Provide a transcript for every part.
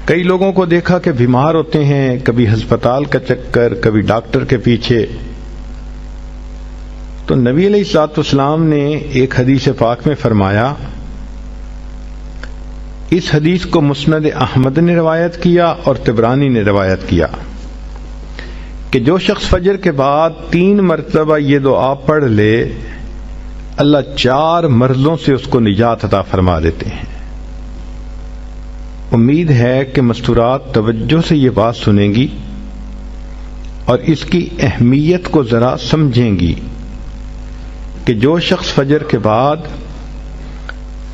کئی لوگوں کو دیکھا کہ بیمار ہوتے ہیں، کبھی ہسپتال کا چکر، کبھی ڈاکٹر کے پیچھے. تو نبی علیہ الصلوۃ والسلام نے ایک حدیث پاک میں فرمایا، اس حدیث کو مسند احمد نے روایت کیا اور طبرانی نے روایت کیا کہ جو شخص فجر کے بعد 3 مرتبہ یہ دعا پڑھ لے، اللہ 4 مرضوں سے اس کو نجات عطا فرما دیتے ہیں. امید ہے کہ مستورات توجہ سے یہ بات سنیں گی اور اس کی اہمیت کو ذرا سمجھیں گی کہ جو شخص فجر کے بعد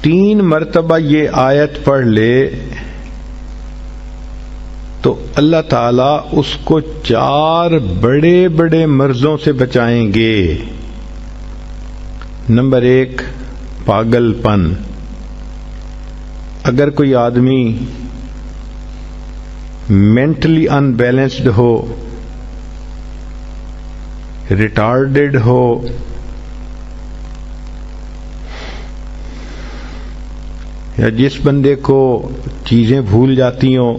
3 مرتبہ یہ آیت پڑھ لے تو اللہ تعالیٰ اس کو 4 بڑے بڑے مرضوں سے بچائیں گے. نمبر 1، پاگل پن. اگر کوئی آدمی مینٹلی ان بیلنسڈ ہو، ریٹارڈڈ ہو، یا جس بندے کو چیزیں بھول جاتی ہوں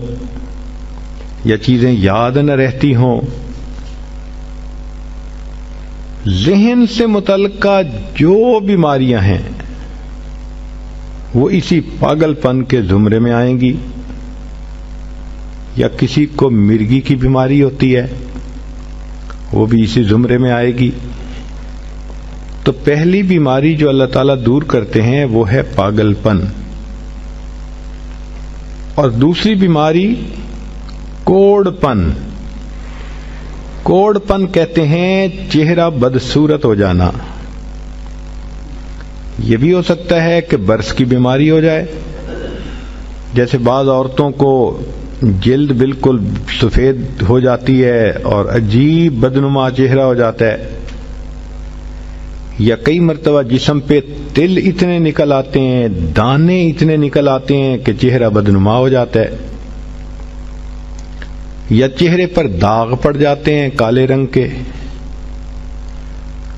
یا چیزیں یاد نہ رہتی ہوں، ذہن سے متعلقہ جو بیماریاں ہیں وہ اسی پاگل پن کے زمرے میں آئیں گی. یا کسی کو مرگی کی بیماری ہوتی ہے، وہ بھی اسی زمرے میں آئے گی. تو پہلی بیماری جو اللہ تعالیٰ دور کرتے ہیں وہ ہے پاگل پن، اور دوسری بیماری کوڑ پن. کوڑ پن کہتے ہیں چہرہ بدصورت ہو جانا. یہ بھی ہو سکتا ہے کہ برس کی بیماری ہو جائے، جیسے بعض عورتوں کو جلد بالکل سفید ہو جاتی ہے اور عجیب بدنما چہرہ ہو جاتا ہے، یا کئی مرتبہ جسم پہ تل اتنے نکل آتے ہیں، دانے اتنے نکل آتے ہیں کہ چہرہ بدنما ہو جاتا ہے، یا چہرے پر داغ پڑ جاتے ہیں کالے رنگ کے.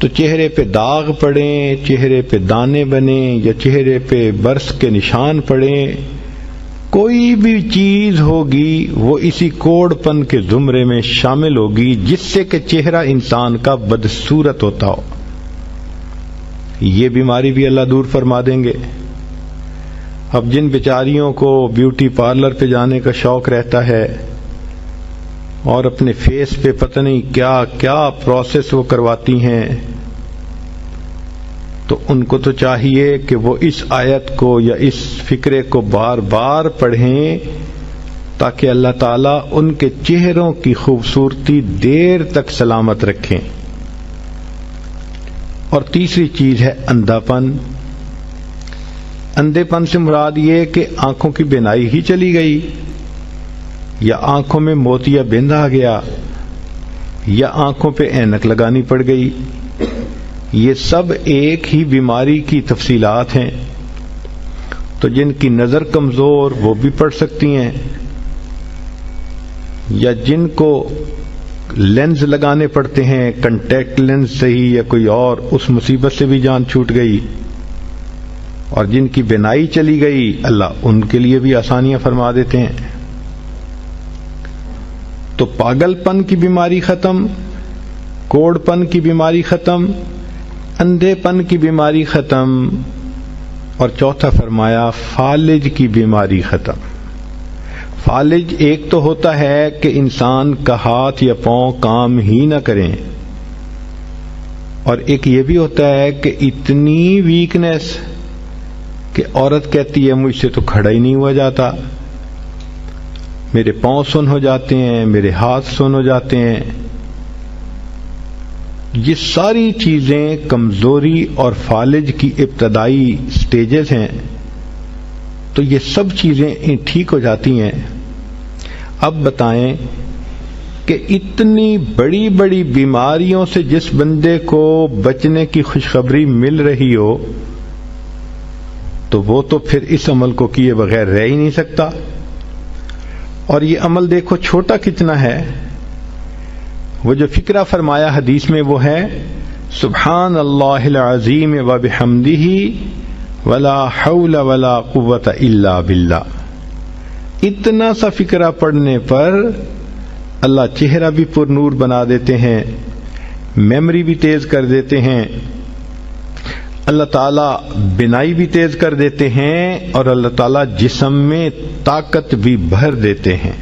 تو چہرے پہ داغ پڑیں، چہرے پہ دانے بنیں، یا چہرے پہ برس کے نشان پڑیں، کوئی بھی چیز ہوگی وہ اسی کوڑ پن کے زمرے میں شامل ہوگی جس سے کہ چہرہ انسان کا بدصورت ہوتا ہو. یہ بیماری بھی اللہ دور فرما دیں گے. اب جن بیچاریوں کو بیوٹی پارلر پہ جانے کا شوق رہتا ہے اور اپنے فیس پہ پتہ نہیں کیا کیا پروسیس وہ کرواتی ہیں، تو ان کو تو چاہیے کہ وہ اس آیت کو یا اس فکرے کو بار بار پڑھیں تاکہ اللہ تعالیٰ ان کے چہروں کی خوبصورتی دیر تک سلامت رکھیں. اور تیسری چیز ہے اندھا پن. اندھے پن سے مراد یہ کہ آنکھوں کی بینائی ہی چلی گئی، یا آنکھوں میں موتیا بند آ گیا، یا آنکھوں پہ اینک لگانی پڑ گئی. یہ سب ایک ہی بیماری کی تفصیلات ہیں. تو جن کی نظر کمزور وہ بھی پڑھ سکتی ہیں، یا جن کو لینز لگانے پڑتے ہیں، کنٹیکٹ لینز صحیح یا کوئی اور، اس مصیبت سے بھی جان چھوٹ گئی. اور جن کی بینائی چلی گئی اللہ ان کے لیے بھی آسانیاں فرما دیتے ہیں. تو پاگل پن کی بیماری ختم، کوڑ پن کی بیماری ختم، اندھے پن کی بیماری ختم، اور چوتھا فرمایا فالج کی بیماری ختم. فالج ایک تو ہوتا ہے کہ انسان کا ہاتھ یا پاؤں کام ہی نہ کریں، اور ایک یہ بھی ہوتا ہے کہ اتنی ویکنیس کہ عورت کہتی ہے مجھ سے تو کھڑا ہی نہیں ہوا جاتا، میرے پاؤں سن ہو جاتے ہیں، میرے ہاتھ سن ہو جاتے ہیں. یہ ساری چیزیں کمزوری اور فالج کی ابتدائی سٹیجز ہیں. تو یہ سب چیزیں ٹھیک ہو جاتی ہیں. اب بتائیں کہ اتنی بڑی بڑی بیماریوں سے جس بندے کو بچنے کی خوشخبری مل رہی ہو تو وہ تو پھر اس عمل کو کیے بغیر رہ ہی نہیں سکتا. اور یہ عمل دیکھو چھوٹا کتنا ہے. وہ جو فکرہ فرمایا حدیث میں وہ ہے سبحان اللہ العظیم وبحمدہ ولا حول ولا قوت الا باللہ. اتنا سا فقرہ پڑھنے پر اللہ چہرہ بھی پر نور بنا دیتے ہیں، میموری بھی تیز کر دیتے ہیں، اللہ تعالیٰ بینائی بھی تیز کر دیتے ہیں، اور اللہ تعالیٰ جسم میں طاقت بھی بھر دیتے ہیں۔